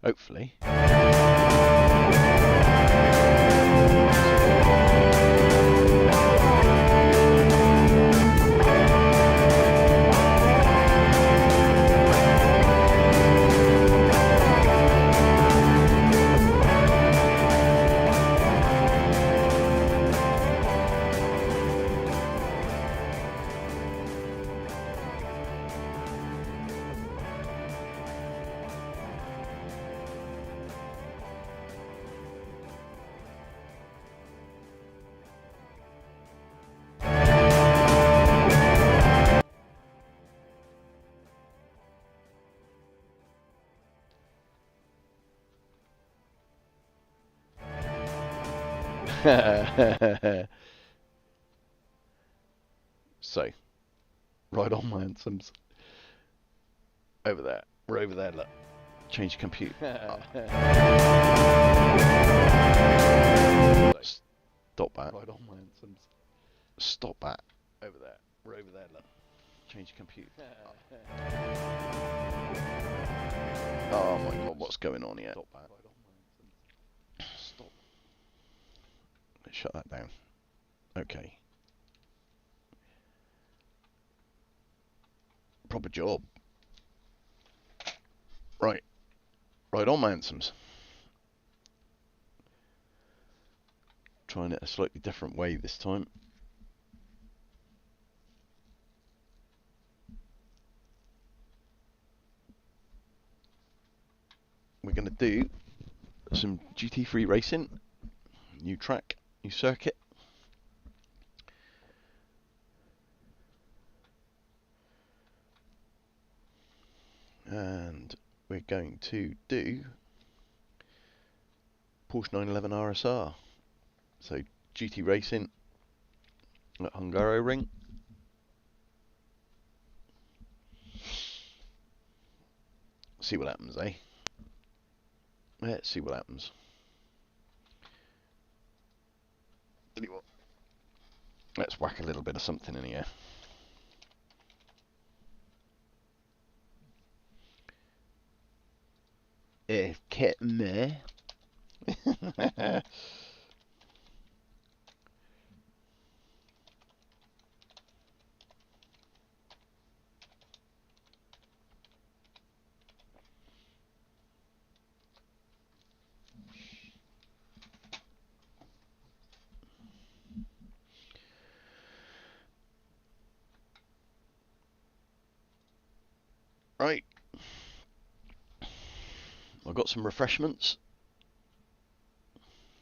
Hopefully. So, right on, my handsomes. Over there. We're over there, look. Change compute. Stop that. Right on, my handsomes. Stop that. Over there. We're over there, look. Change compute. Oh my god, what's going on here? Stop that. Right on, my handsomes. Stop. Let's shut that down. Okay. Proper job. Right. Right on, my handsomes. Trying it a slightly different way this time. We're going to do some GT3 racing. New track, new circuit. And we're going to do Porsche 911 RSR. So GT racing at Hungaroring. See what happens, eh? Let's see what happens. Tell you what, let's whack a little bit of something in here. Kit me. Right. I've got some refreshments.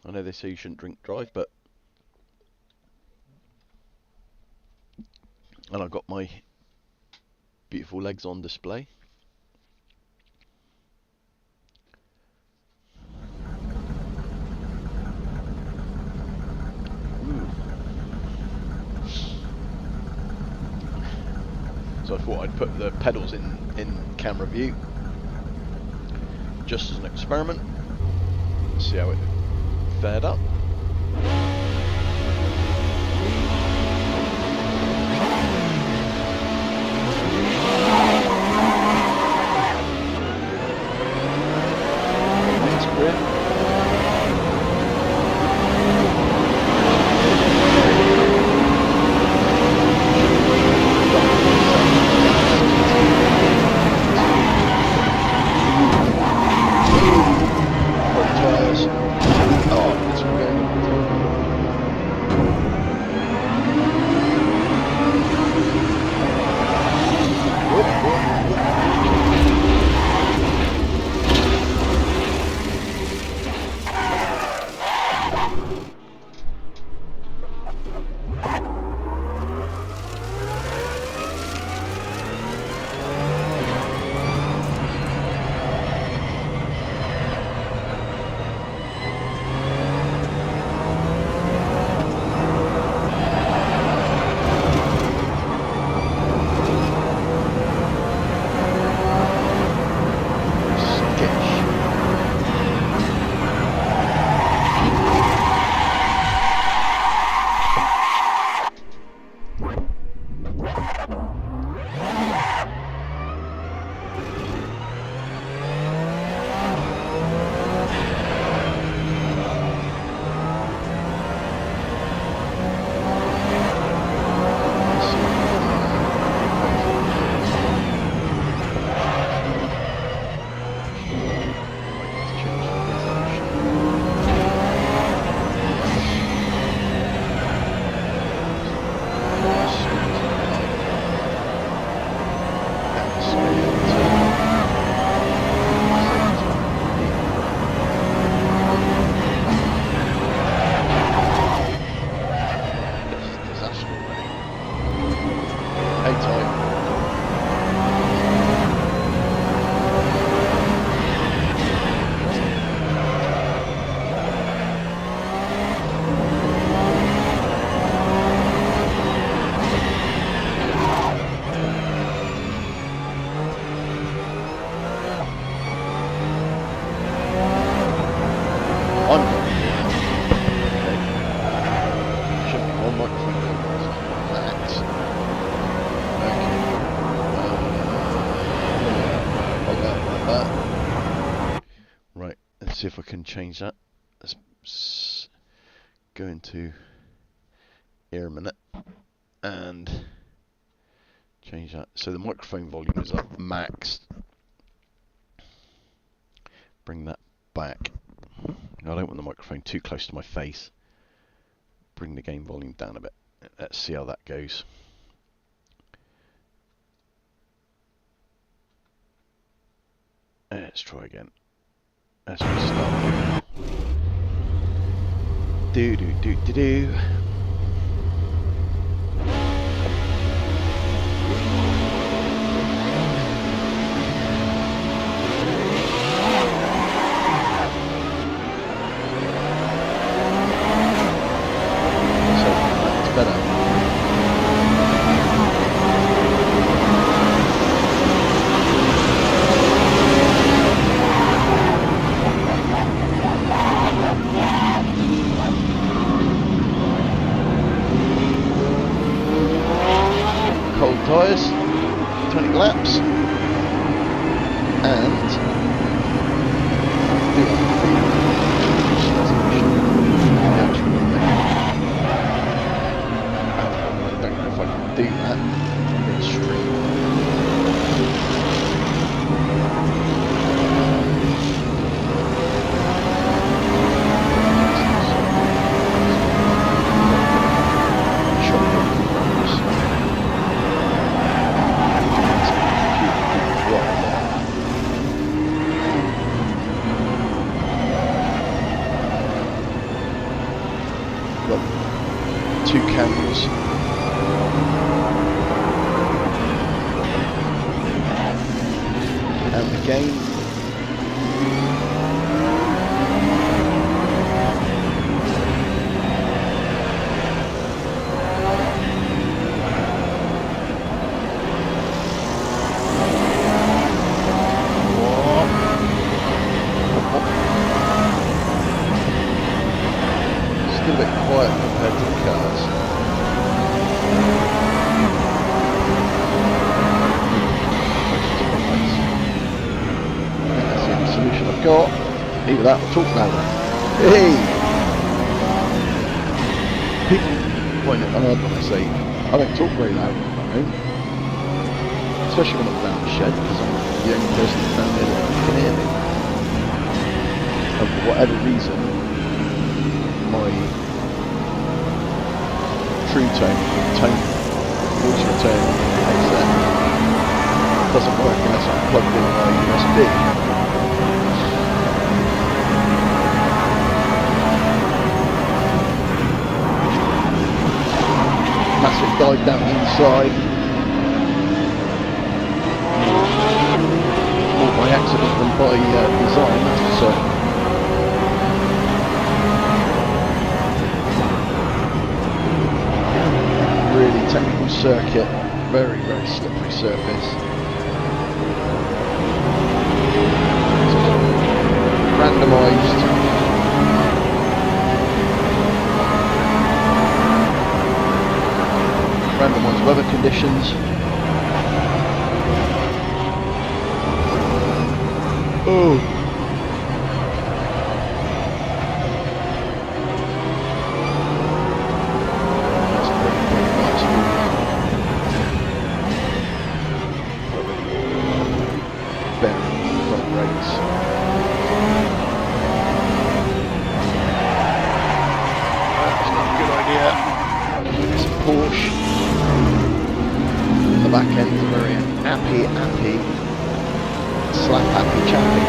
I know they say you shouldn't drink drive, but... And I've got my beautiful legs on display. So I thought I'd put the pedals in camera view, just as an experiment. See how it fared up. That's great. Oh, it's great. A-type. See if I can change that. Let's go into here a minute and change that. So the microphone volume is up maxed. Bring that back. I don't want the microphone too close to my face. Bring the gain volume down a bit. Let's see how that goes. Let's try again. Let's restart. Do. Tyres, 20 laps, and I don't know if I can do that in stream. Two cameras. And the game. Still a bit quiet compared to the cars. That's the only solution I've got. Either that or talk louder. Hey! People find it hard when I say I don't talk very loud on my own. Especially when I'm down the shed, because I'm the only person down there that can hear me. And for whatever reason, my true tone, voice return headset doesn't work unless I'm plugged in my USB. Massive dive down the inside. More by accident than by design, that's for certain. Really technical circuit, very, very slippery surface. Randomised. Randomised weather conditions. Oh. Porsche. The back end is very happy, slap happy chappy.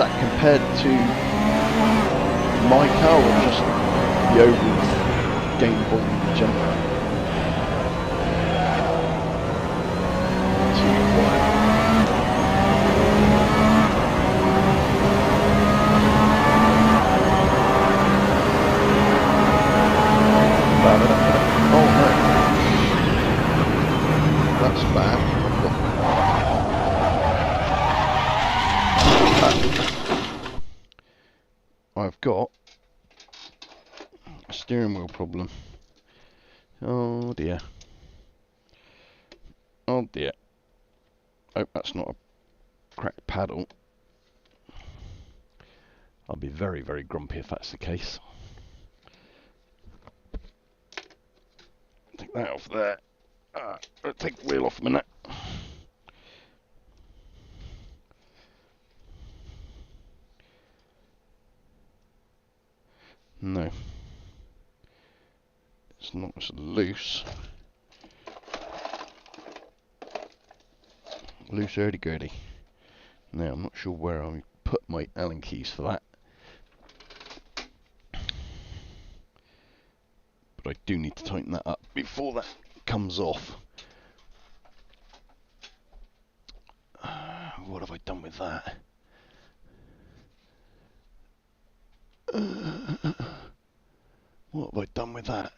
that compared to my car or just the overall game volume in general? Too quiet. Oh no. That's bad. I've got a steering wheel problem. Oh dear. Oh dear. Oh, that's not a cracked paddle. I'll be very, very grumpy if that's the case. Take that off there. I'll take the wheel off a minute. No. It's not as loose. Loose hurdy-gurdy. Now, I'm not sure where I put my Allen keys for that. But I do need to tighten that up before that comes off. What have I done with that? What have I done with that?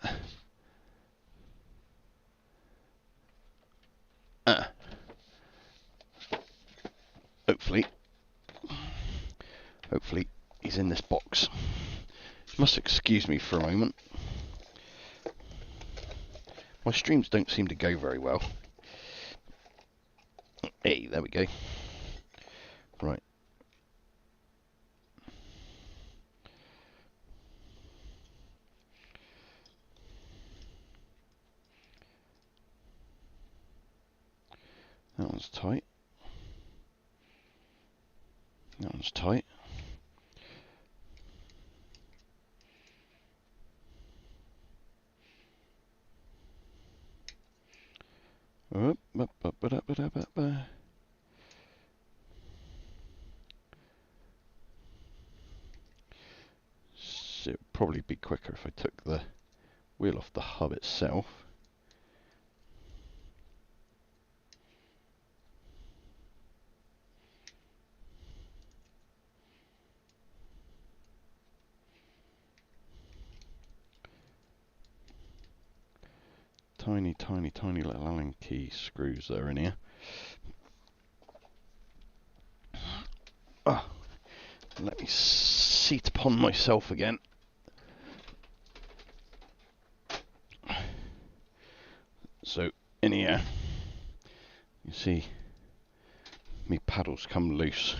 Hopefully he's in this box. You must excuse me for a moment. My streams don't seem to go very well. Hey, there we go. Right. That one's tight. That one's tight. So it'd probably be quicker if I took the wheel off the hub itself. Tiny, tiny, tiny little Allen key screws that are in here. Let me seat upon myself again. So in here, you see me paddles come loose.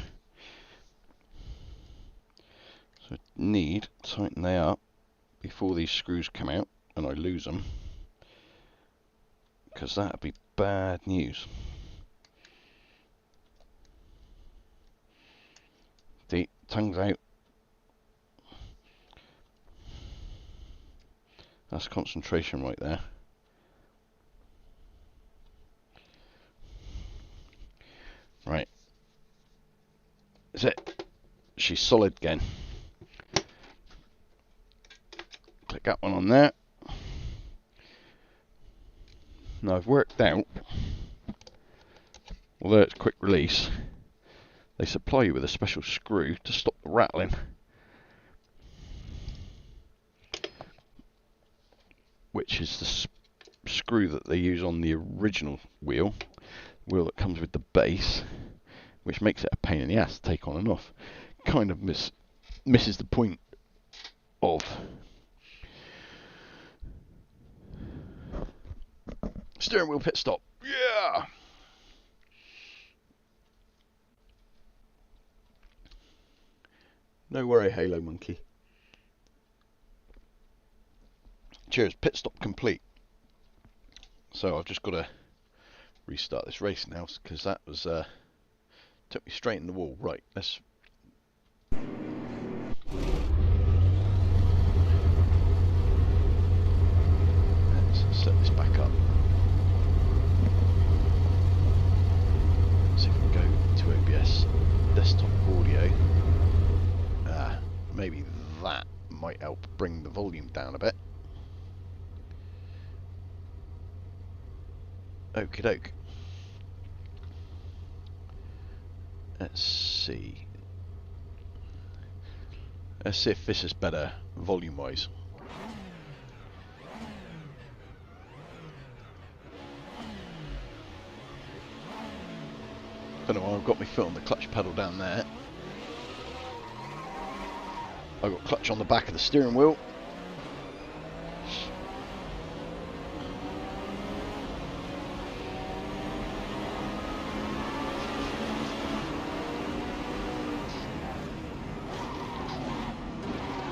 So I need to tighten they up before these screws come out and I lose them, because that'd be bad news. The tongue's out. That's concentration right there. Right. That's it. She's solid again. Click that one on there. Now I've worked out, although it's quick release, they supply you with a special screw to stop the rattling. Which is the screw that they use on the original wheel that comes with the base, which makes it a pain in the ass to take on and off. Kind of misses the point of steering wheel pit stop. Yeah! No worry, Halo Monkey. Cheers, pit stop complete. So I've just got to restart this race now, because that was took me straight in the wall. Right, let's set this back up. See if we can go to OBS desktop audio. that might help bring the volume down a bit. Okie doke. Let's see. Let's see if this is better volume wise. Don't know why I've got my foot on the clutch pedal down there. I've got clutch on the back of the steering wheel.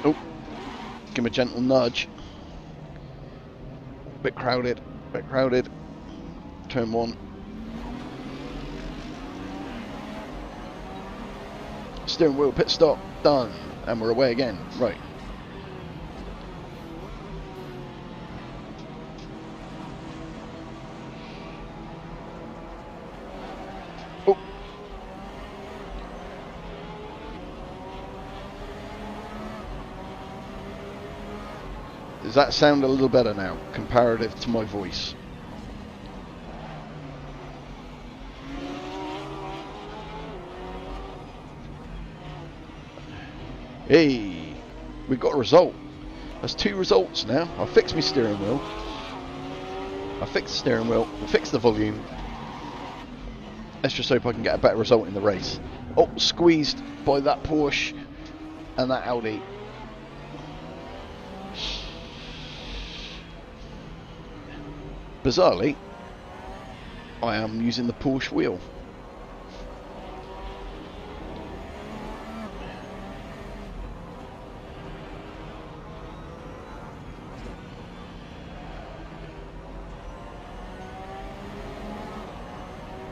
Oh, give him a gentle nudge. Bit crowded, bit crowded. Turn one. Steering wheel pit stop, done, and we're away again. Right. Oh. Does that sound a little better now, comparative to my voice? Hey, we got a result. That's 2 results now. I fixed my steering wheel. I fixed the steering wheel. I fixed the volume. Let's just hope I can get a better result in the race. Oh, squeezed by that Porsche and that Audi. Bizarrely, I am using the Porsche wheel.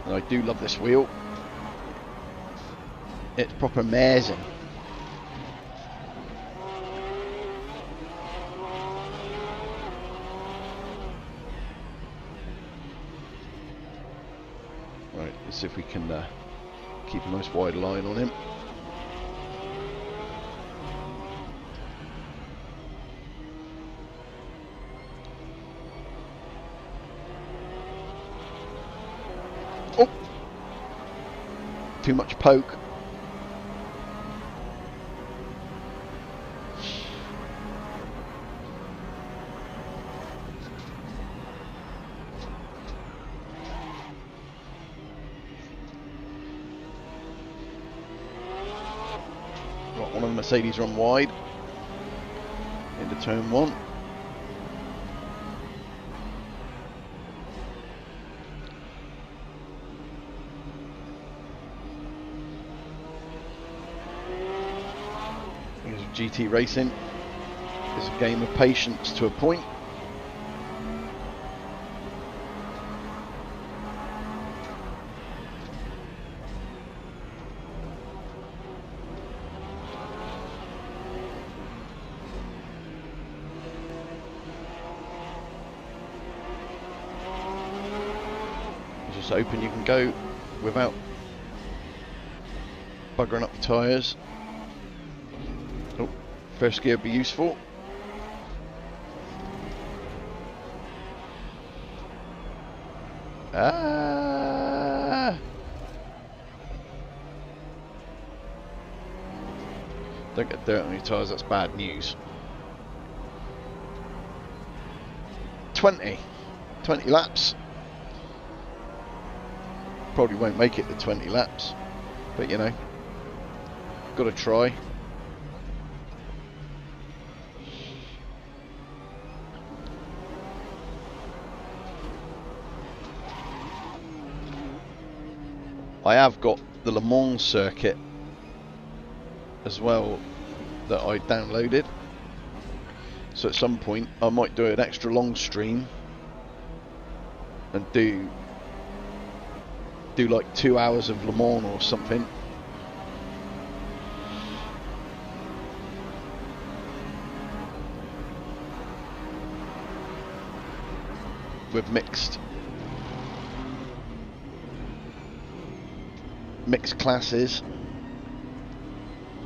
And I do love this wheel. It's proper amazing. Right, let's see if we can keep a nice wide line on him. Oh! Too much poke. Got one of the Mercedes run wide into turn 1. GT racing is a game of patience to a point. You're just hoping you can go without buggering up the tyres. First gear would be useful. Ah! Don't get dirt on your tyres, that's bad news. 20 laps. Probably won't make it to 20 laps, but you know, got to try. I have got the Le Mans circuit as well that I downloaded, so at some point I might do an extra long stream and do like 2 hours of Le Mans or something. With mixed classes.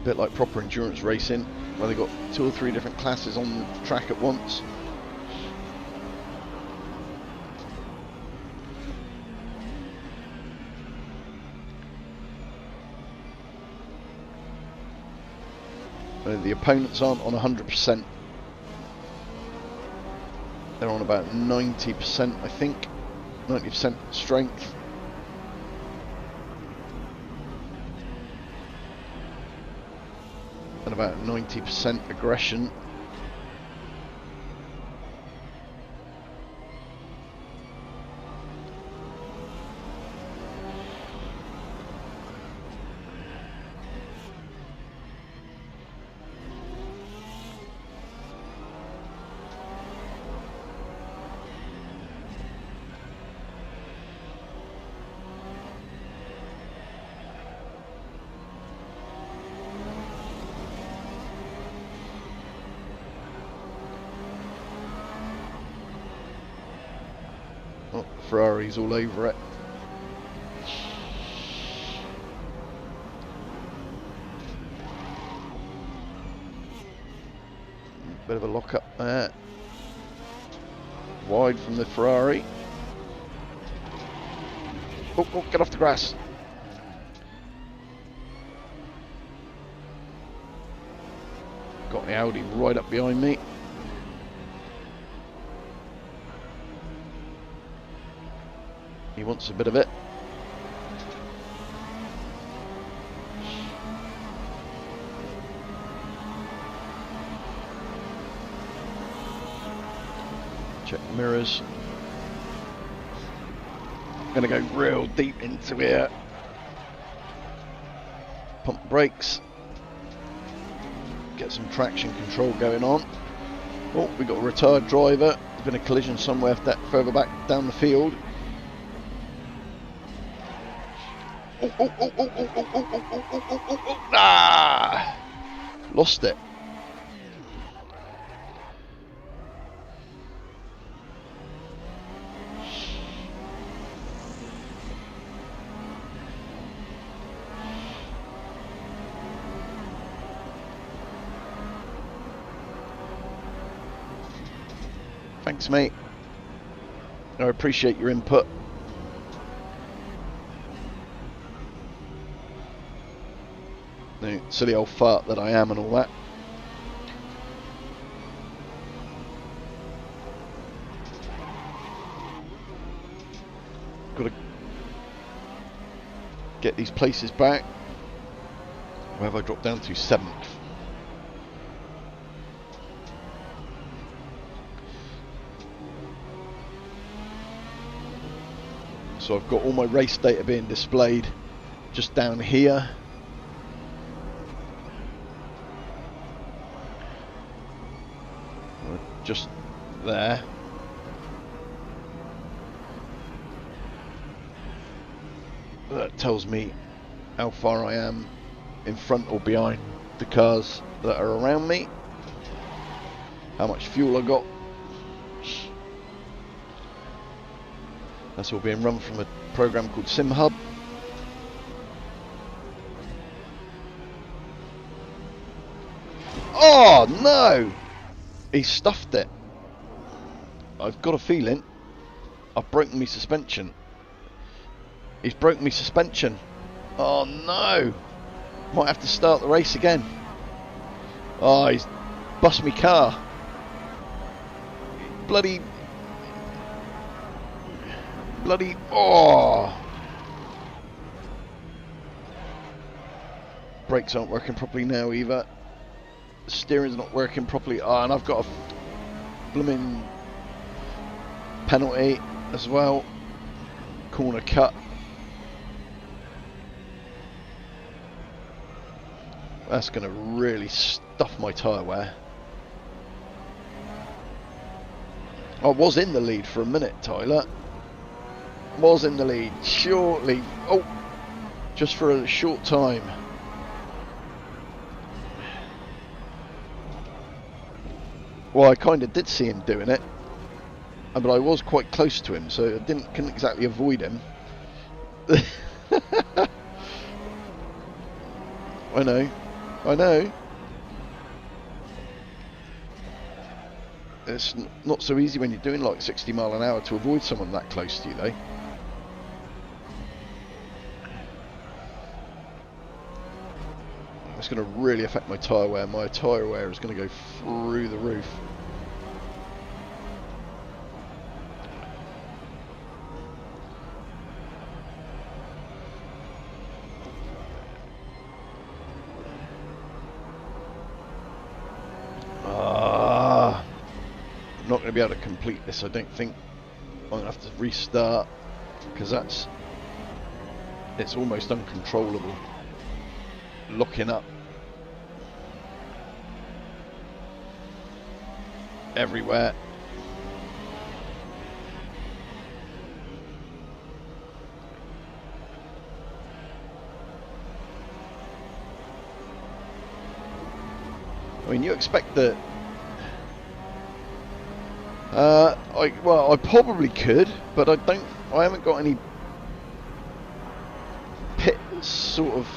A bit like proper endurance racing, where they've got 2 or 3 different classes on the track at once. The opponents aren't on 100%. They're on about 90%, I think. 90% strength. And about 90% aggression. Oh, Ferrari's all over it. Bit of a lock up there. Wide from the Ferrari. Oh, oh, get off the grass. Got the Audi right up behind me. He wants a bit of it. Check the mirrors. Gonna go real deep into here. Pump brakes. Get some traction control going on. Oh, we got a retired driver. There's been a collision somewhere further back down the field. Ah! Lost it. Thanks, mate. I appreciate your input. No, silly old fart that I am and all that. Got to get these places back. Where have I dropped down to? 7th. So I've got all my race data being displayed just down here. Just there. That tells me how far I am in front or behind the cars that are around me. How much fuel I got. That's all being run from a program called SimHub. Oh no! He stuffed it. I've got a feeling I've broken my suspension. He's broken my suspension. Oh no! Might have to start the race again. Oh, he's bust me car. Bloody, oh! Brakes aren't working properly now either. Steering's not working properly. Oh, and I've got a blooming penalty as well. Corner cut. That's going to really stuff my tyre wear. I was in the lead for a minute, Tyler. Was in the lead shortly. Oh, just for a short time. Well, I kind of did see him doing it, but I was quite close to him, so I couldn't exactly avoid him. I know. I know. It's not so easy when you're doing like 60 mile an hour to avoid someone that close to you, though. It's going to really affect my tyre wear. My tyre wear is going to go through the roof. I'm not going to be able to complete this, I don't think. I'm going to have to restart, because it's almost uncontrollable. Locking up everywhere. I mean, you expect that. Well, I probably could, but I haven't got any pit sort of.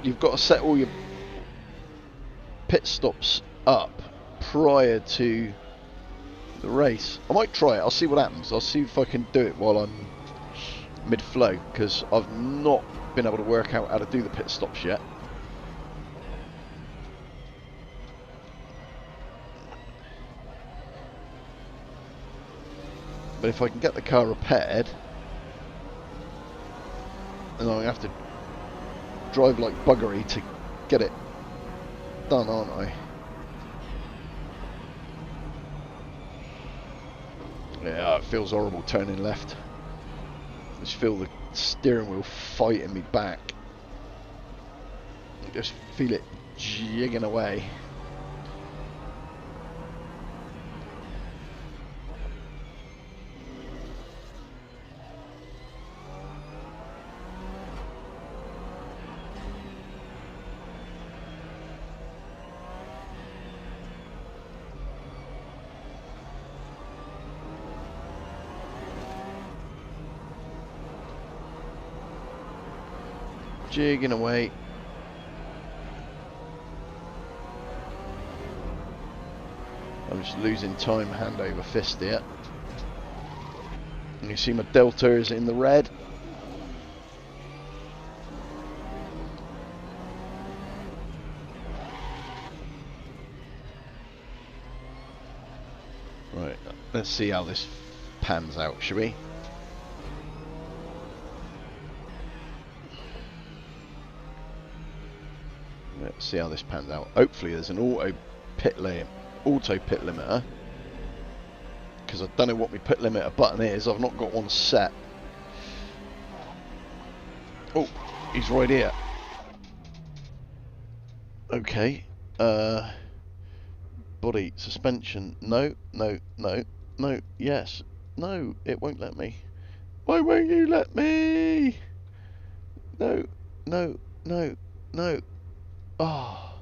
You've got to set all your pit stops up prior to the race. I might try it. I'll see what happens. I'll see if I can do it while I'm mid-flow, because I've not been able to work out how to do the pit stops yet. But if I can get the car repaired, then I'm going to have to drive like buggery to get it done, aren't I? Yeah, it feels horrible turning left. I just feel the steering wheel fighting me back. I just feel it jigging away. Jigging away. I'm just losing time hand over fist here. And you see my delta is in the red. Right, let's see how this pans out, shall we? Let's see how this pans out. Hopefully there's an auto pit limiter, because I don't know what my pit limiter button is. I've not got one set. Oh, he's right here. Okay. Body, suspension. No, no, no, no, yes. No, it won't let me. Why won't you let me? No, no, no, no. Oh,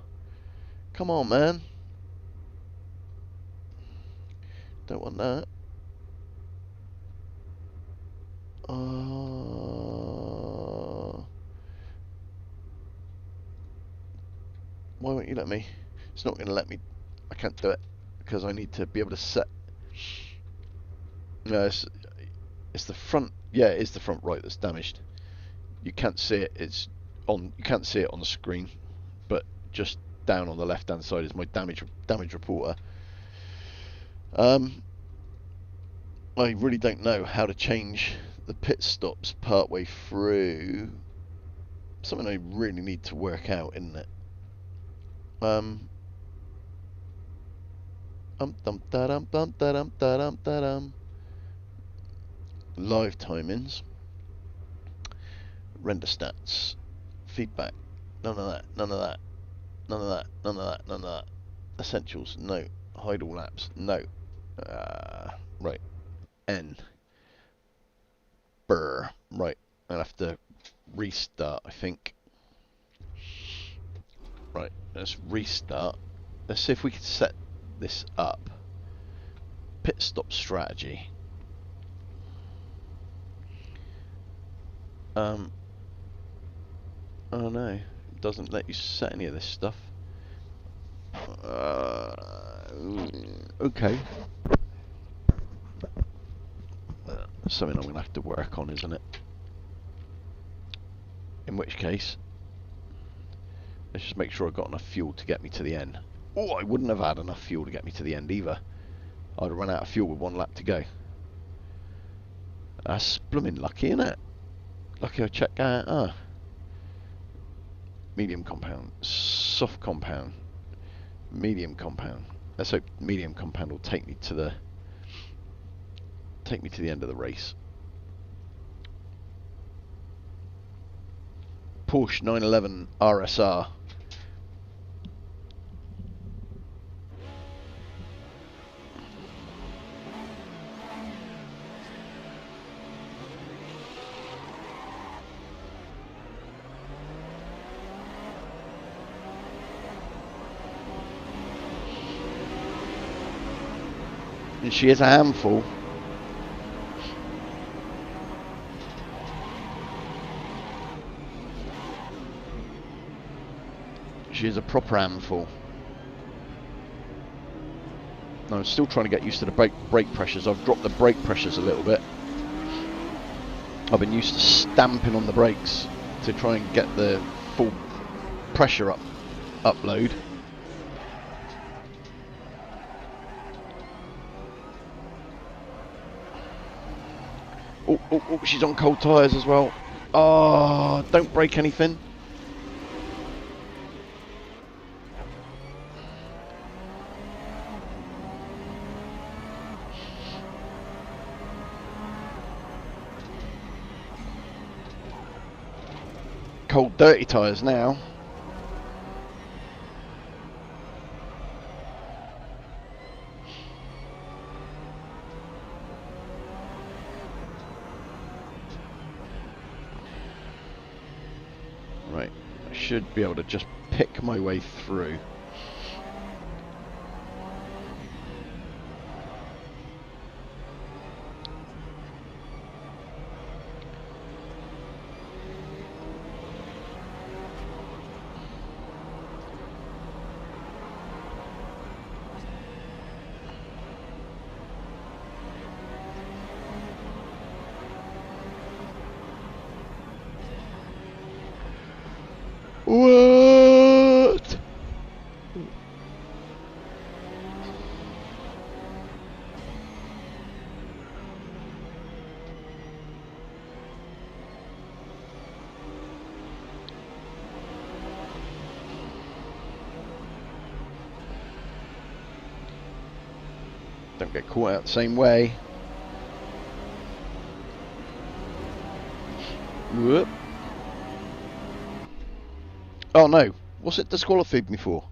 come on, man. Don't want that. Why won't you let me? It's not going to let me. I can't do it because I need to be able to set. No, it's the front. Yeah, it is the front right that's damaged. You can't see it. It's on. You can't see it on the screen, but just down on the left-hand side is my damage reporter. I really don't know how to change the pit stops partway through. Something I really need to work out, isn't it? Live timings, render stats, feedback, none of that, none of that, none of that, none of that, none of that. Essentials, no. Hide all apps, no. Right. N. Brr. Right. I'll have to restart, I think. Right. Let's restart. Let's see if we can set this up. Pit stop strategy. Oh no. doesn't let you set any of this stuff. Okay. Something I'm going to have to work on, isn't it? In which case, let's just make sure I've got enough fuel to get me to the end. Oh, I wouldn't have had enough fuel to get me to the end either. I'd have run out of fuel with 1 lap to go. That's blooming lucky, isn't it? Lucky I checked out. Medium compound, soft compound, medium compound. Let's hope medium compound will take me to the end of the race. Porsche 911 RSR. And she is a handful. She is a proper handful. I'm still trying to get used to the brake pressures. I've dropped the brake pressures a little bit. I've been used to stamping on the brakes to try and get the full pressure upload. Oh, she's on cold tyres as well. Oh, don't break anything. Cold, dirty tyres now. Right, I should be able to just pick my way through. What? Don't get caught out the same way. Whoop. Oh no, what's it disqualified me for?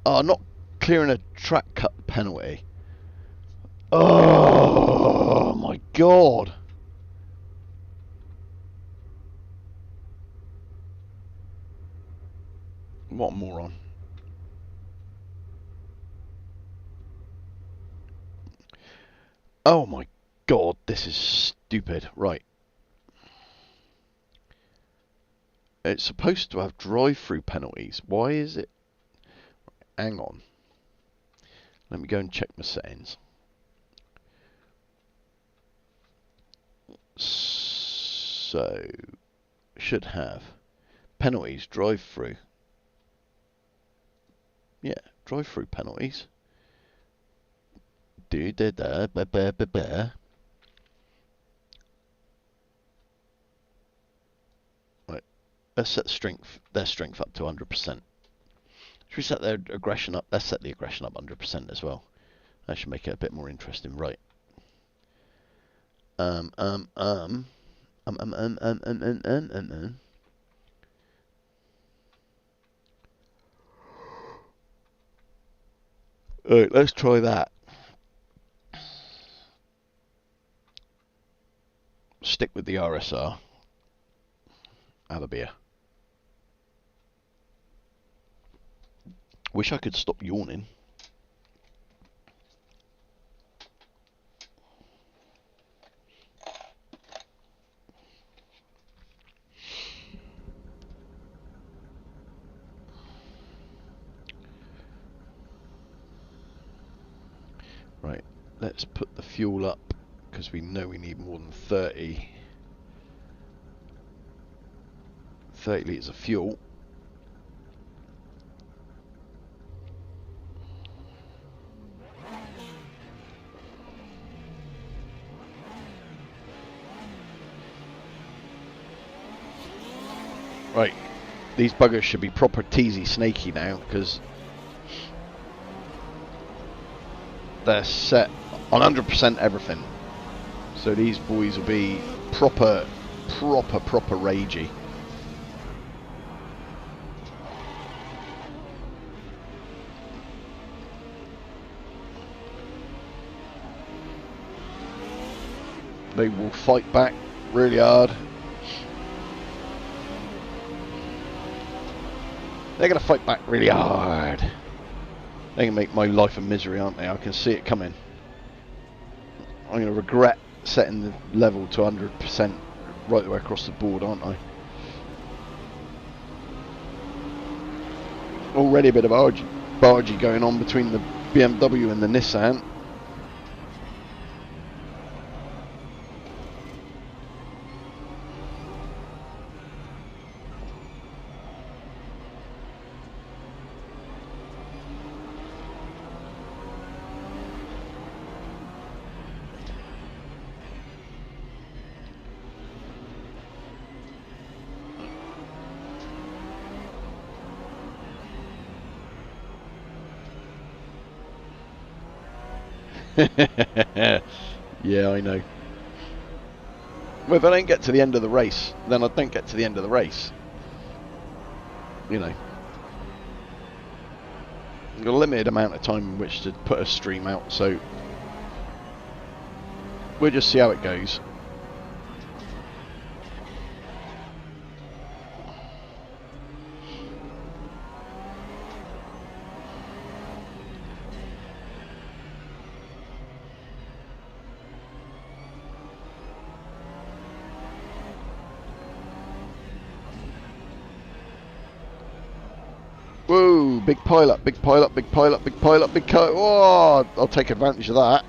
Oh, not clearing a track cut penalty. Oh my god. What a moron. Oh my god, this is stupid. Right. It's supposed to have drive-through penalties. Why is it? Hang on. Let me go and check my settings. So, should have penalties, drive-through. Yeah, drive-through penalties. Do da da ba ba ba ba. Right, let's set their strength up to 100%. Should we set their aggression up? Let's set the aggression up 100% as well. That should make it a bit more interesting, right? Right, let's try that. Stick with the RSR. Have a beer. Wish I could stop yawning. Right, let's put the fuel up, because we know we need more than 30 litres of fuel. Right, these buggers should be proper teasy snaky now, because they're set on 100% everything. So these boys will be proper ragey. They will fight back really hard. They're going to fight back really hard. They're going to make my life a misery, aren't they? I can see it coming. I'm going to regret setting the level to 100% right the way across the board, aren't I? Already a bit of bargey going on between the BMW and the Nissan. Yeah, I know. Well, if I don't get to the end of the race, then I don't get to the end of the race. You know. I've got a limited amount of time in which to put a stream out, so we'll just see how it goes. Whoa, big pile up, big pile up, big pile up, big pile up, big pile up. Oh, I'll take advantage of that.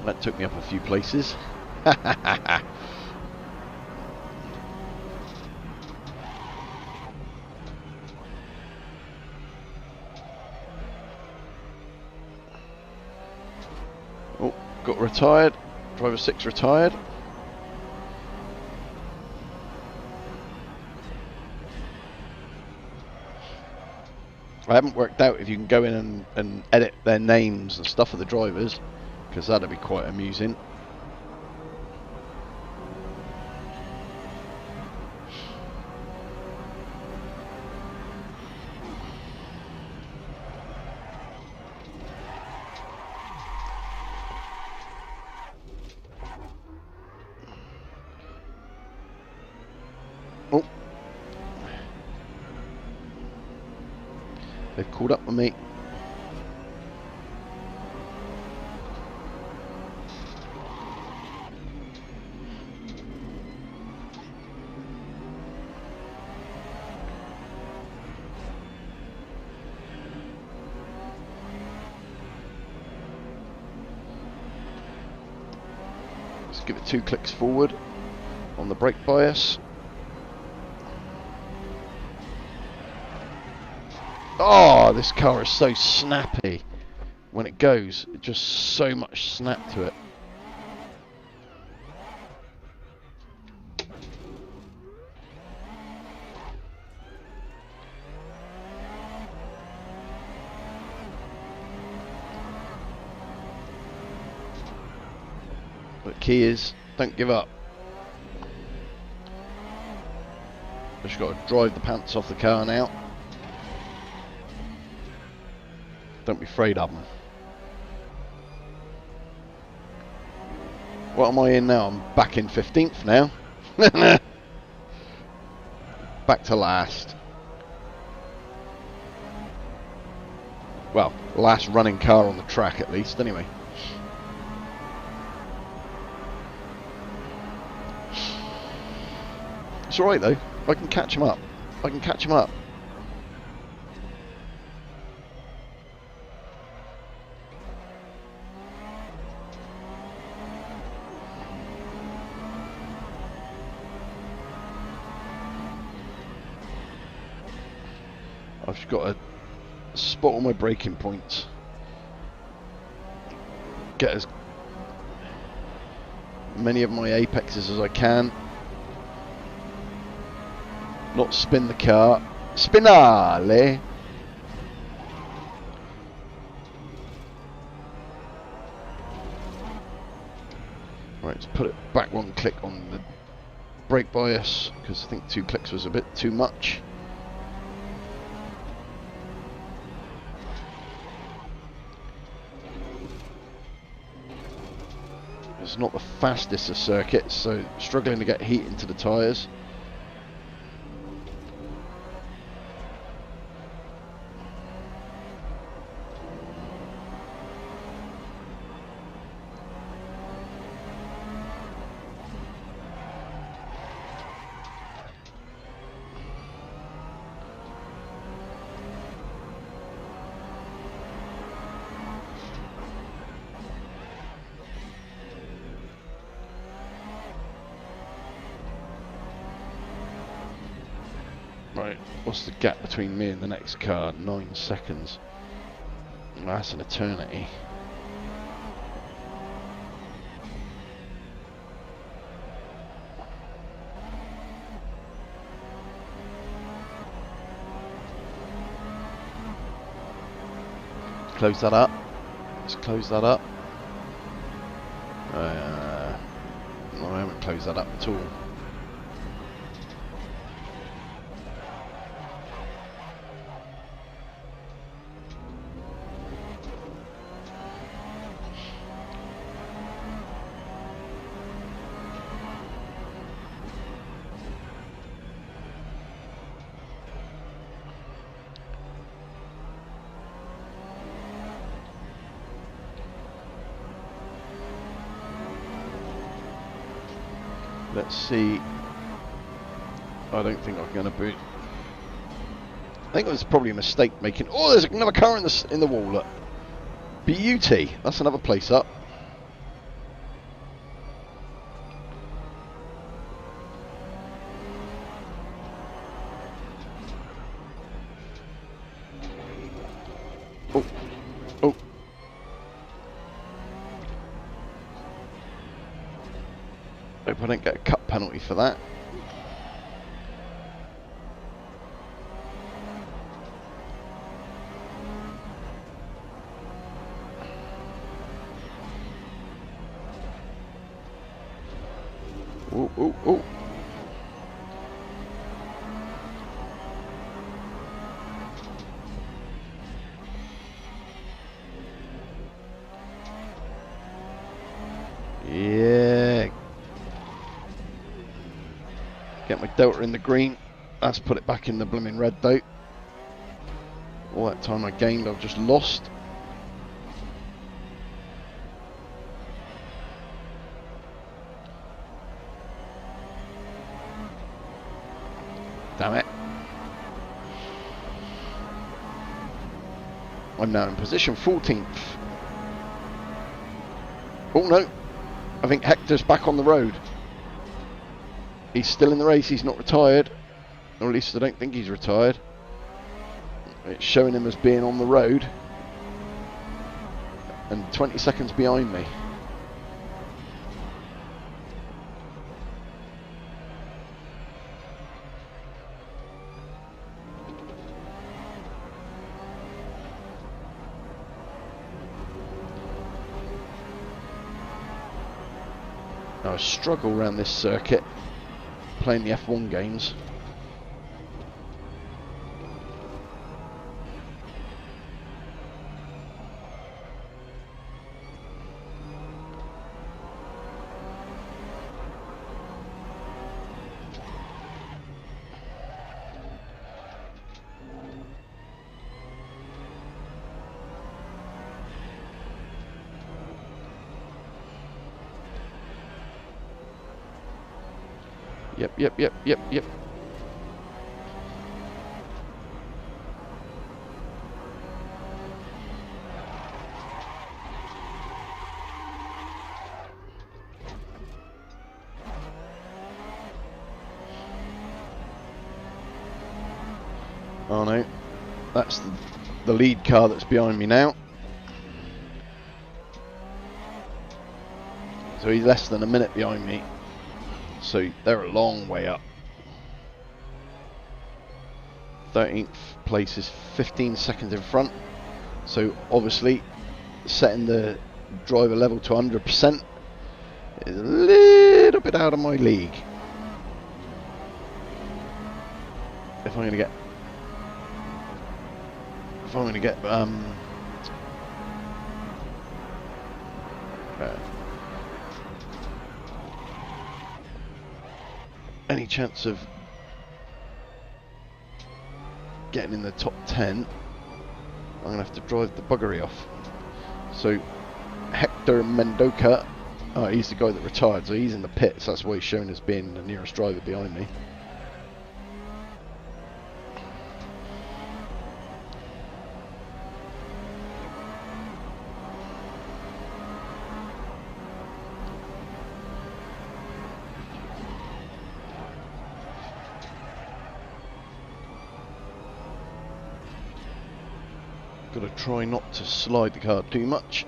That took me up a few places. Oh, got retired. Driver 6 retired. I haven't worked out if you can go in and edit their names and stuff of the drivers, because that'd be quite amusing. Oh, they've caught up with me. Let's give it 2 clicks forward on the brake bias. Oh, this car is so snappy when it goes. Just so much snap to it. But the key is, don't give up. Just got to drive the pants off the car now. Don't be afraid of them. What am I in now? I'm back in 15th now. Back to last. Well, last running car on the track at least, anyway. It's alright though. I can catch him up. I can catch him up. Just got to spot all my braking points. Get as many of my apexes as I can. Not spin the car. Spinale! Right, let's put it back one click on the brake bias, because I think 2 clicks was a bit too much. It's not the fastest of circuits, so struggling to get heat into the tyres. Right, what's the gap between me and the next car? 9 seconds. That's an eternity. Close that up. Let's close that up. No, I haven't closed that up at all. Let's see. I don't think I'm going to boot. I think it was probably a mistake making. Oh, there's another car in the wall. Look. Beauty. That's another place up. Oh. Oh. Hope I don't get a cut penalty for that. Oh, oh, oh. Yeah. Get my delta in the green. Let's put it back in the blooming red though. All that time I gained, I've just lost. Damn it. I'm now in position 14th. Oh no. I think Hector's back on the road. He's still in the race, he's not retired. Or at least I don't think he's retired. It's showing him as being on the road. And 20 seconds behind me. Now I struggle around this circuit playing the F1 games. Yep. Oh no. That's the lead car that's behind me now. So he's less than a minute behind me. So they're a long way up. 13th place is 15 seconds in front. So obviously setting the driver level to 100% is a little bit out of my league. If I'm going to get any chance of getting in the top 10, I'm going to have to drive the buggery off. So Hector Mendoca, oh, he's the guy that retired, so he's in the pits. That's why he's shown as being the nearest driver behind me. Got to try not to slide the car too much.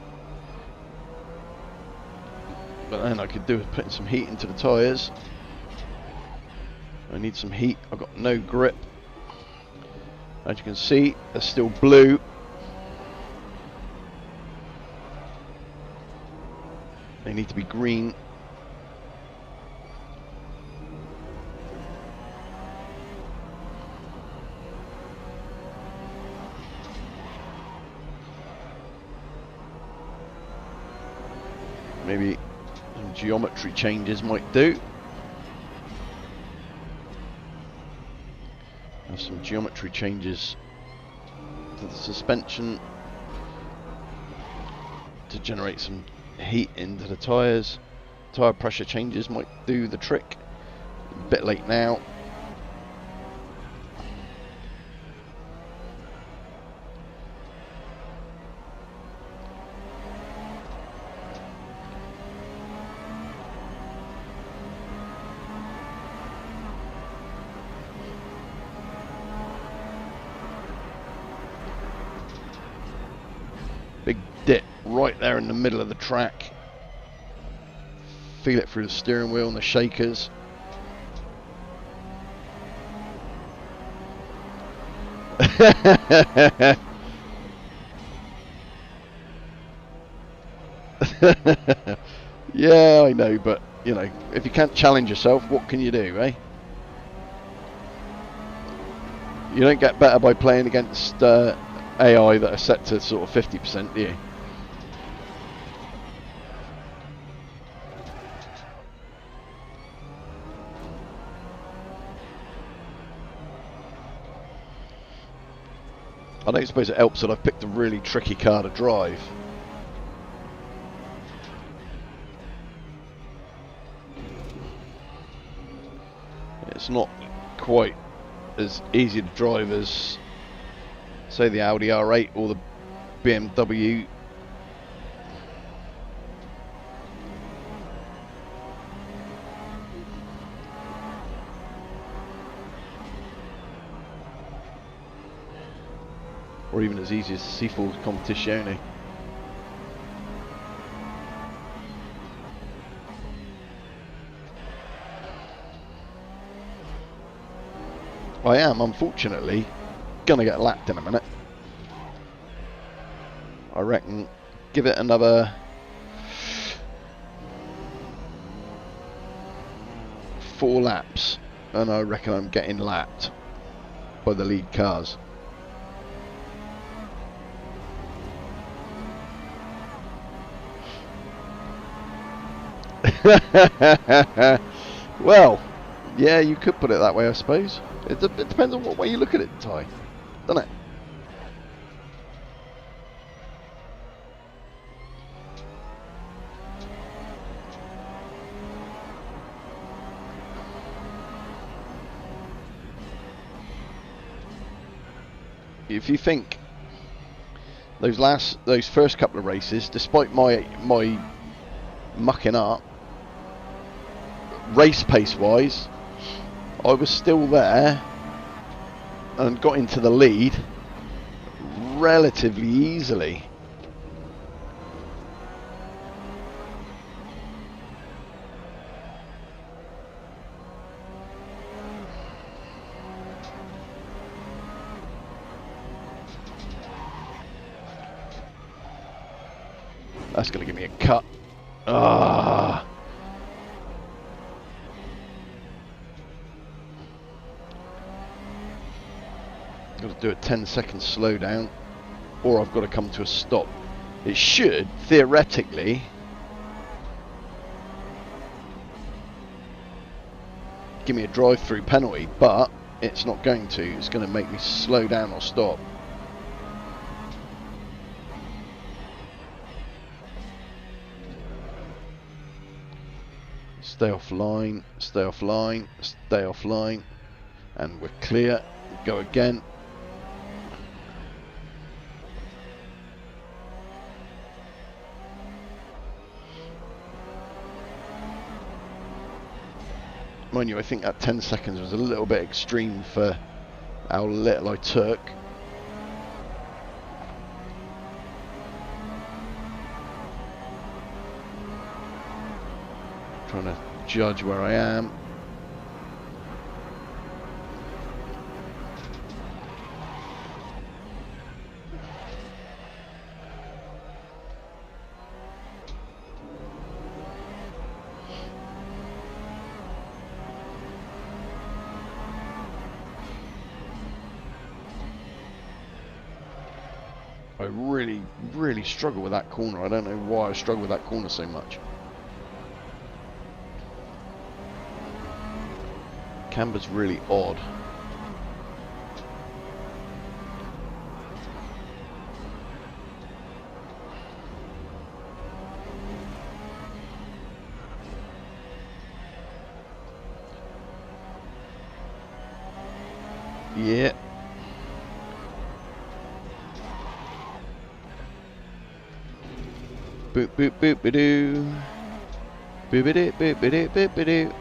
But then I could do with putting some heat into the tyres. I need some heat. I've got no grip. As you can see, they're still blue. They need to be green. Maybe some geometry changes might do. Have some geometry changes to the suspension to generate some heat into the tyres. Tyre pressure changes might do the trick. A bit late now. Big dip right there in the middle of the track. Feel it through the steering wheel and the shakers. Yeah, I know, but you know, if you can't challenge yourself, what can you do, eh? You don't get better by playing against AI that are set to sort of 50%, do you? I don't suppose it helps that I've picked a really tricky car to drive. It's not quite as easy to drive as, say, the Audi R8 or the BMW. Or even as easy as the C4 Competizione. I am, unfortunately, gonna get lapped in a minute. I reckon give it another 4 laps and I reckon I'm getting lapped by the lead cars. Well, yeah, you could put it that way, I suppose. It depends on what way you look at it, Ty, doesn't it? If you think those first couple of races, despite my mucking up, race pace wise, I was still there and got into the lead relatively easily. That's going to give me a cut. Ah. Got to do a 10-second slowdown, or I've got to come to a stop. It should, theoretically, give me a drive-through penalty, but it's not going to. It's going to make me slow down or stop. Stay offline, stay offline, stay offline, and we're clear. Go again. Mind you, I think that 10 seconds was a little bit extreme for how little I took. Trying to judge where I am. I really struggle with that corner. I don't know why I struggle with that corner so much. Camber's really odd. Yeah. Boop boop boop ba doo. Boop ba doo boop ba doo boop ba doo.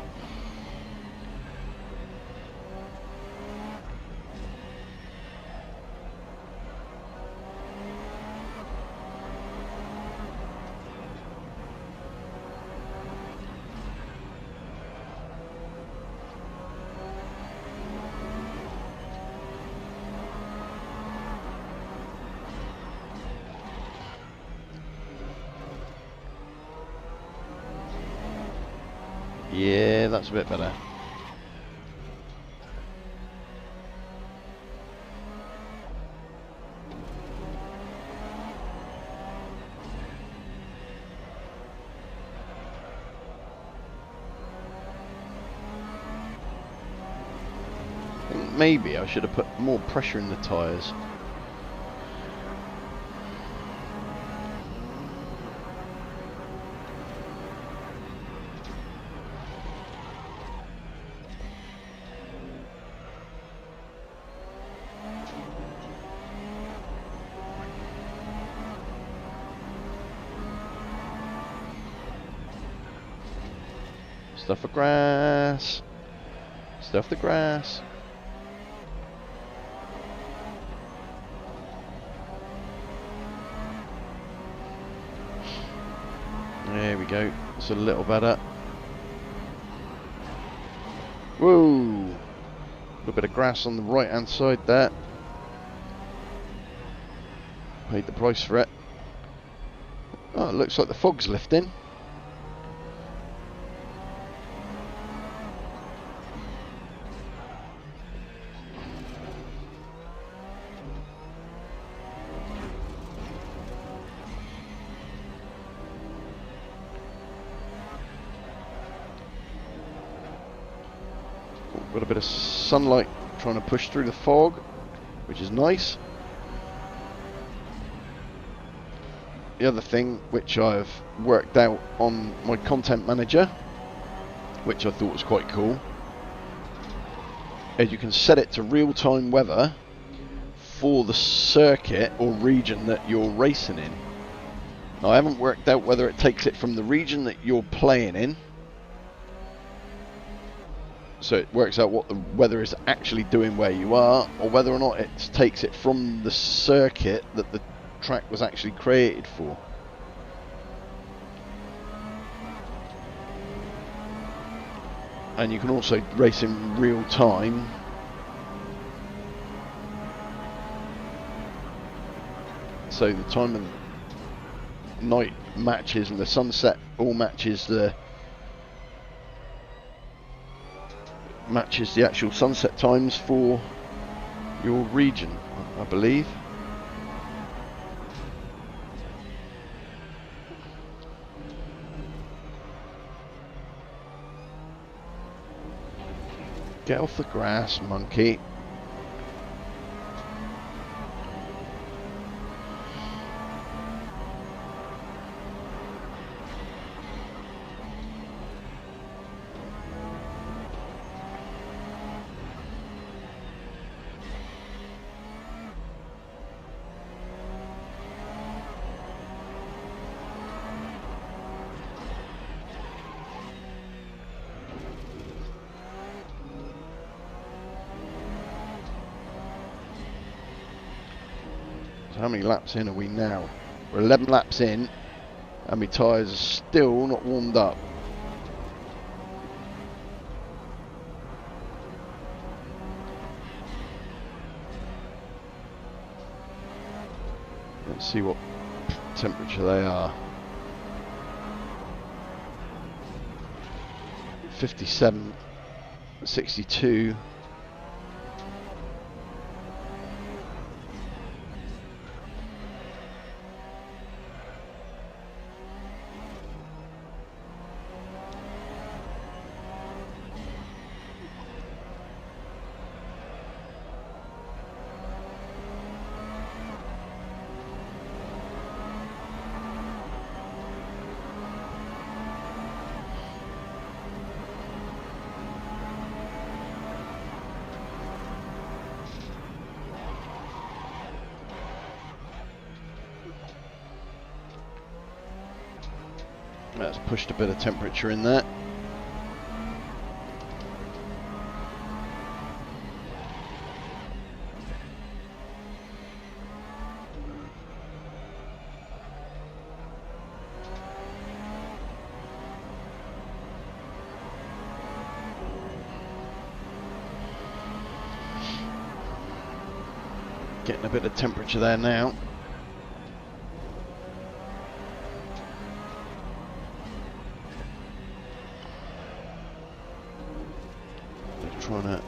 Yeah, that's a bit better. I think maybe I should have put more pressure in the tyres. Stuff the grass. Stuff the grass. There we go. It's a little better. Whoa! A little bit of grass on the right hand side there. Paid the price for it. Oh, it looks like the fog's lifting. Got a bit of sunlight trying to push through the fog, which is nice. The other thing which I've worked out on my content manager, which I thought was quite cool, is you can set it to real-time weather for the circuit or region that you're racing in. Now, I haven't worked out whether it takes it from the region that you're playing in So it works out what the weather is actually doing where you are, or whether or not it takes it from the circuit that the track was actually created for. And you can also race in real time. So the time of night matches and the sunset all matches the actual sunset times for your region, I believe. Get off the grass, monkey. So how many laps in are we now? We're 11 laps in and my tyres are still not warmed up. Let's see what temperature they are. 57, 62. That's pushed a bit of temperature in there. Getting a bit of temperature there now. Trying to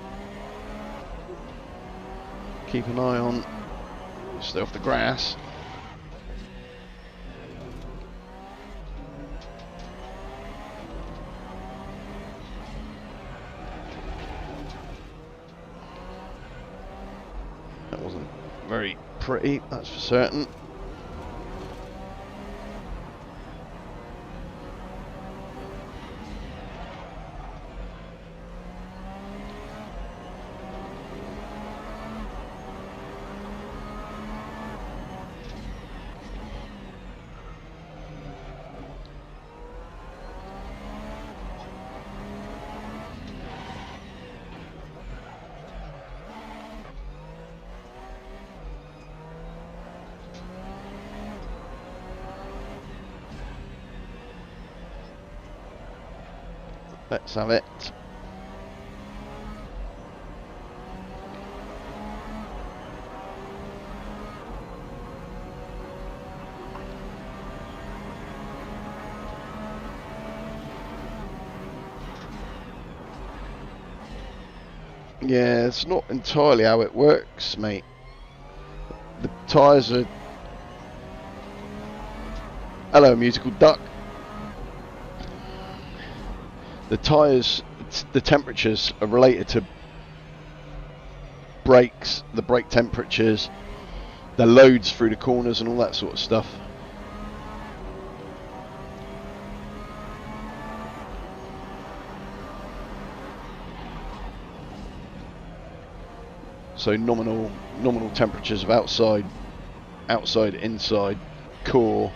keep an eye on, stay off the grass. That wasn't very pretty, that's for certain. Let's have it. Yeah, it's not entirely how it works, mate. The tyres are... Hello, musical duck. The tyres, the temperatures are related to brakes, the brake temperatures, the loads through the corners and all that sort of stuff. So nominal temperatures of outside, inside, core.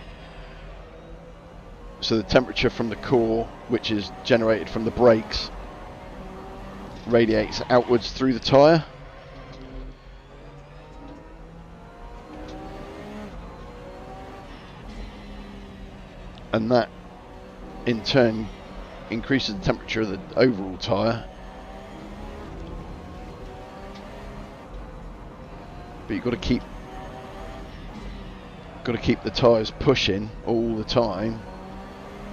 So the temperature from the core, which is generated from the brakes, radiates outwards through the tyre. And that in turn increases the temperature of the overall tyre. But you've got to keep the tyres pushing all the time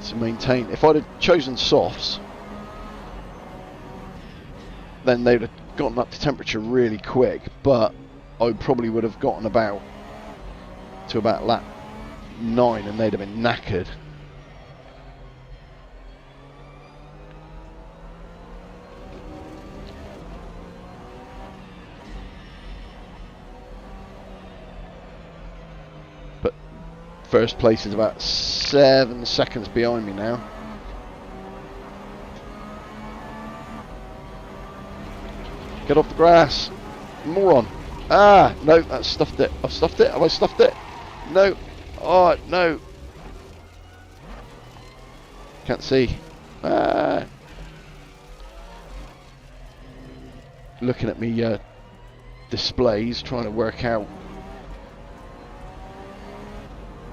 to maintain. If I'd have chosen softs, then they'd have gotten up to temperature really quick, but I probably would have gotten to about lap 9 and they'd have been knackered. But first place is about 7 seconds behind me now. Get off the grass, moron. Ah, no, that's stuffed it. I've stuffed it. Have I stuffed it? No. Oh, no. Can't see. Ah. Looking at me displays, trying to work out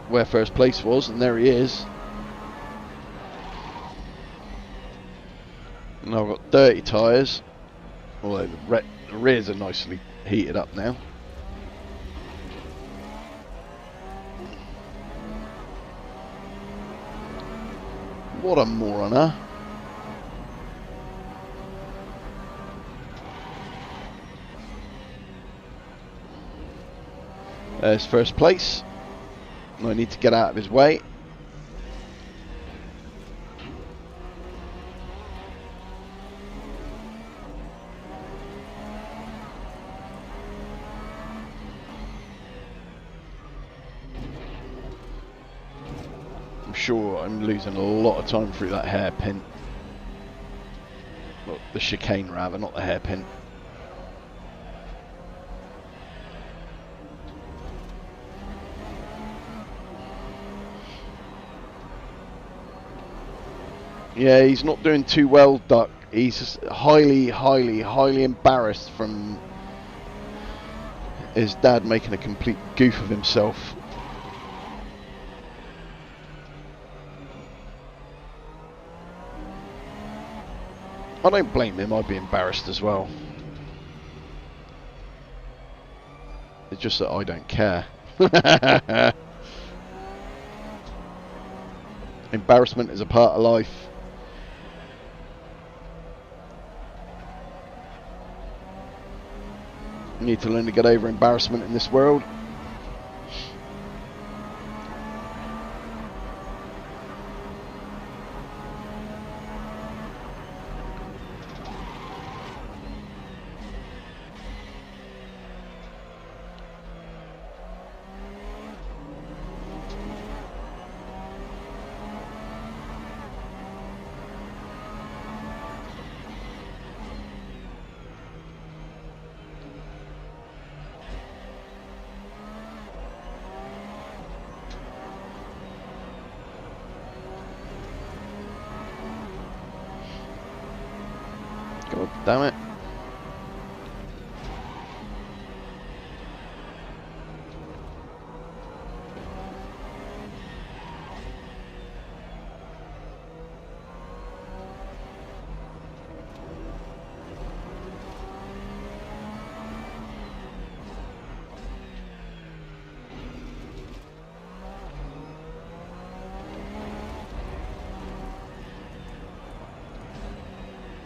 where first place was, and there he is. And I've got dirty tyres. Although the rears are nicely heated up now. What a moron, huh? There's first place. I need to get out of his way. Sure, I'm losing a lot of time through that hairpin. Well, the chicane rather, not the hairpin. Yeah, he's not doing too well, Duck. He's just highly embarrassed from his dad making a complete goof of himself. I don't blame him, I'd be embarrassed as well. It's just that I don't care. Embarrassment is a part of life. You need to learn to get over embarrassment in this world. God damn it.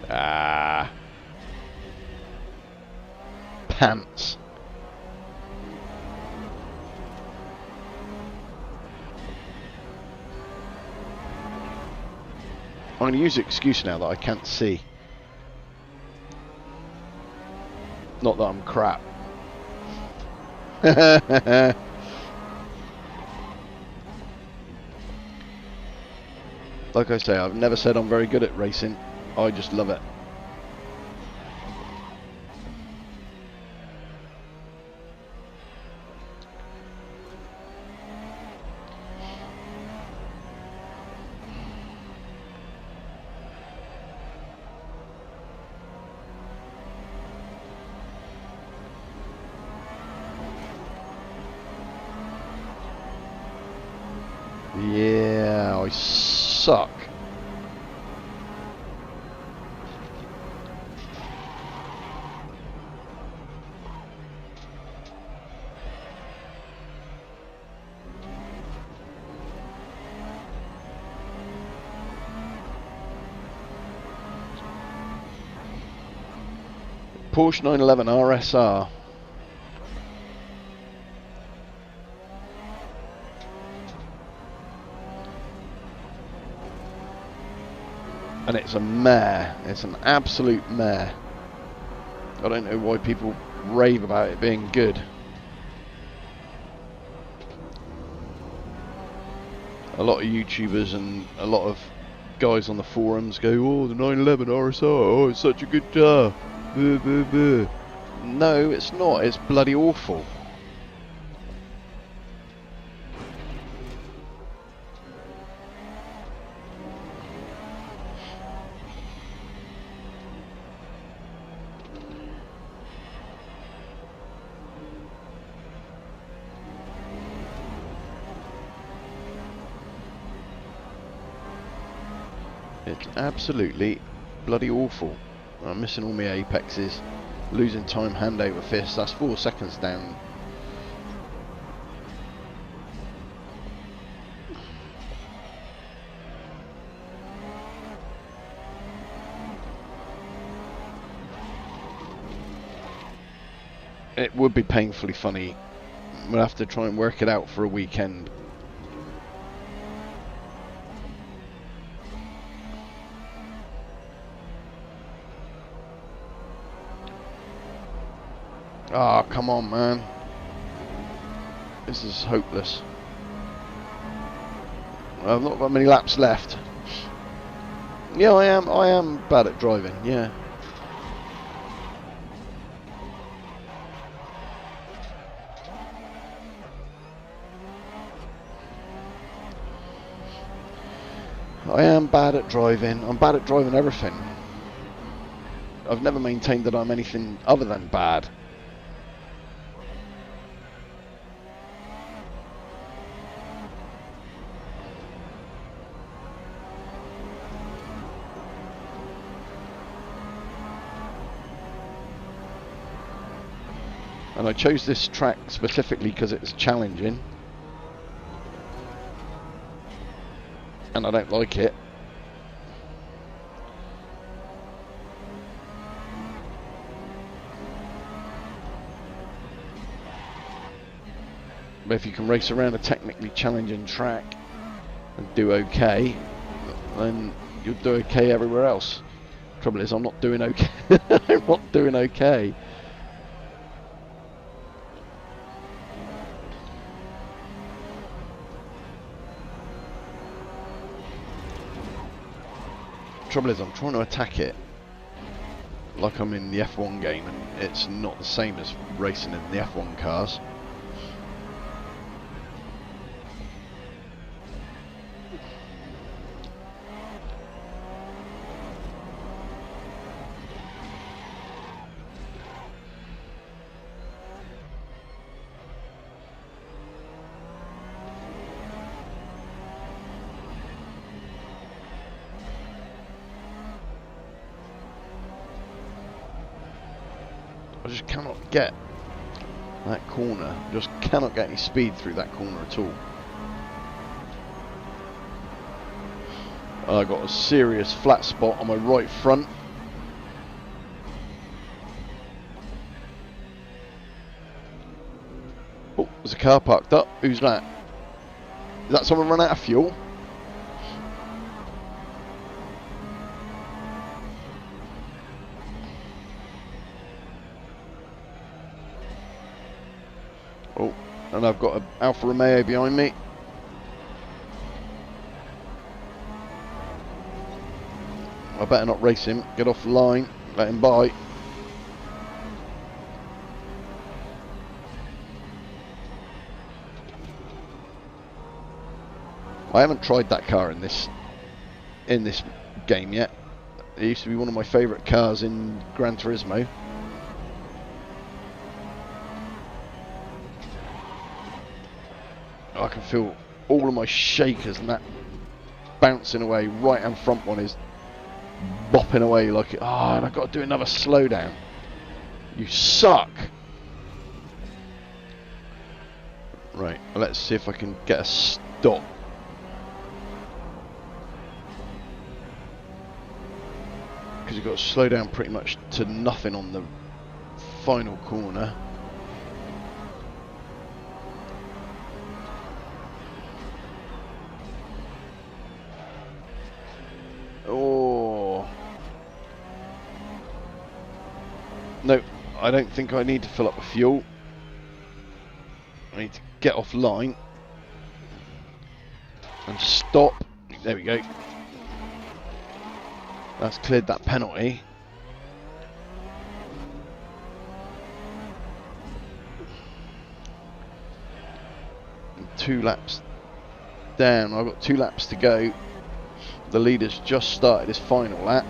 Ah. Pants. I'm going to use the excuse now that I can't see. Not that I'm crap. Like I say, I've never said I'm very good at racing. I just love it. Porsche 911 RSR. And it's a mare. It's an absolute mare. I don't know why people rave about it being good. A lot of YouTubers and a lot of guys on the forums go, oh, the 911 RSR, oh, it's such a good car. Buh, buh, buh. No, it's not. It's bloody awful. It's absolutely bloody awful. I'm missing all my apexes, losing time hand over fist. That's 4 seconds down. It would be painfully funny. We'll have to try and work it out for a weekend. Ah, oh, come on, man. This is hopeless. I've not got many laps left. Yeah, I am bad at driving, yeah. I am bad at driving. I'm bad at driving everything. I've never maintained that I'm anything other than bad. And I chose this track specifically because it's challenging. And I don't like it. But if you can race around a technically challenging track and do okay, then you'll do okay everywhere else. Trouble is, I'm not doing okay. I'm not doing okay. Trouble is, I'm trying to attack it like I'm in the F1 game, and it's not the same as racing in the F1 cars. I just cannot get that corner. Just cannot get any speed through that corner at all. I got a serious flat spot on my right front. Oh, there's a car parked up. Who's that? Is that someone run out of fuel? Oh, and I've got an Alfa Romeo behind me. I better not race him. Get off the line. Let him by. I haven't tried that car in this game yet. It used to be one of my favourite cars in Gran Turismo. I can feel all of my shakers and that bouncing away. Right and front one is bopping away like it. Oh, and I've got to do another slowdown. You suck. Right, let's see if I can get a stop. Because you've got to slow down pretty much to nothing on the final corner. Oh. No, I don't think I need to fill up with fuel. I need to get off line and stop. There we go. That's cleared that penalty. And 2 laps down. I've got 2 laps to go. The leader's just started his final lap.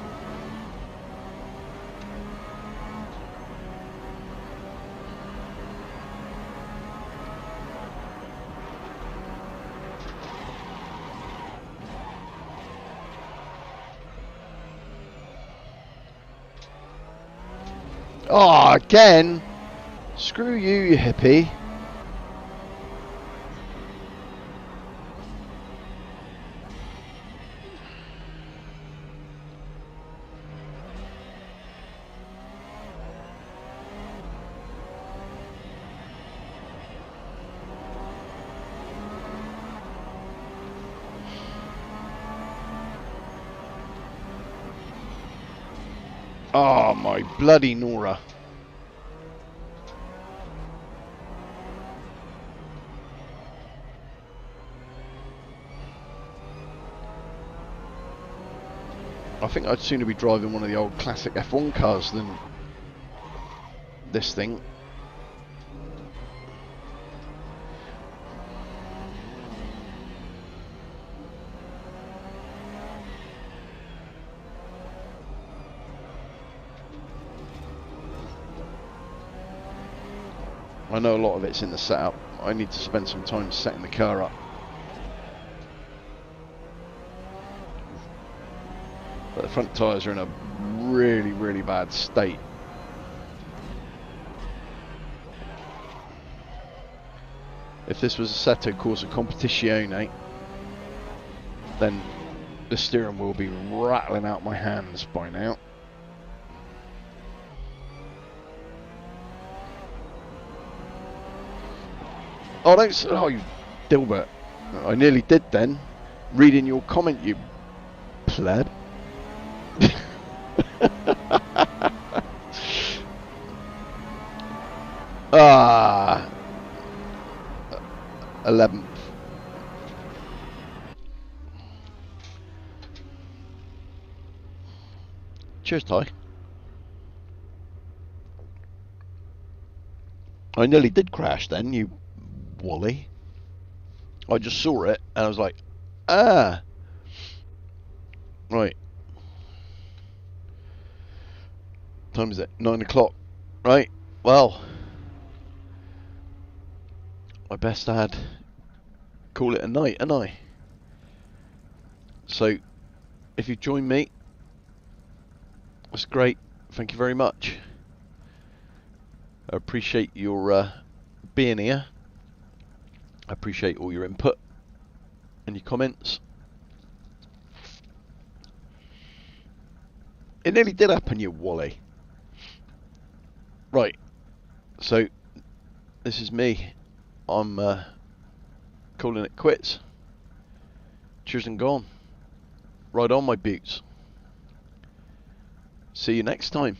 Oh, again! Screw you, you hippie. Oh, my bloody Nora. I think I'd sooner be driving one of the old classic F1 cars than this thing. I know a lot of it's in the setup. I need to spend some time setting the car up. But the front tyres are in a really, really bad state. If this was a Assetto Corsa Competizione, then the steering wheel will be rattling out my hands by now. Oh, don't. Oh, you Dilbert. I nearly did then. Reading your comment, you pleb. Ah. 11th. Cheers, Ty. I nearly did crash then, you Wally. I just saw it and I was like, ah. Right. Time is it? 9 o'clock. Right. Well, I best add call it a night, ain't I? So, if you join me, that's great. Thank you very much. I appreciate your being here. I appreciate all your input and your comments. It nearly did happen, you Wally. Right. So, this is me. I'm calling it quits. Cheers and gone. Right on, my boots. See you next time.